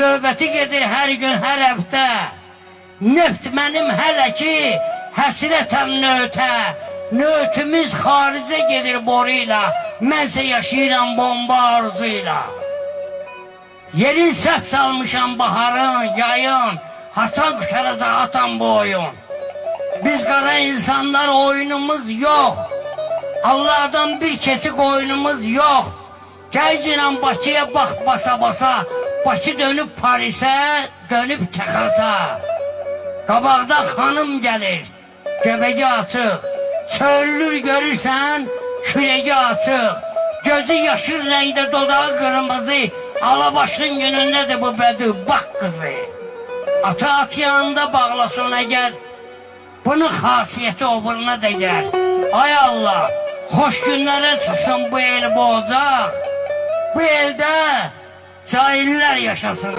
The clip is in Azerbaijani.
söhbəti gedir hər gün, hər həftə. Neft mənim hələ ki, həsrətəm nötə. Nötümüz xaricə gedir boruyla, mənsə yaşayıram bomba arzuyla. Yerin səhv salmışam baharın, yayın, haçan quşaraza atan bu oyun. Biz qara insanlar oyunumuz yok. Allah'dan bir kesik oyunumuz yok. Gəlcirəm Bakıya bax basa-basa, Bakı dönüb Parisə, dönüb Texasa. Qabaqda xanım gəlir, göbəgi açıq. Çöllür görürsən, kürəgi açıq. Gözü yaşıl rəngdə, dodağı qırmızı. Alabaşın günündədir bu bədbaq qızı. Ata at yanında bağlasın əgər, bunun xasiyyəti oburuna dəyər. Ay Allah, xoş günlərə çıxsın bu el bu ocaq. Bu eldə cahillər yaşasın.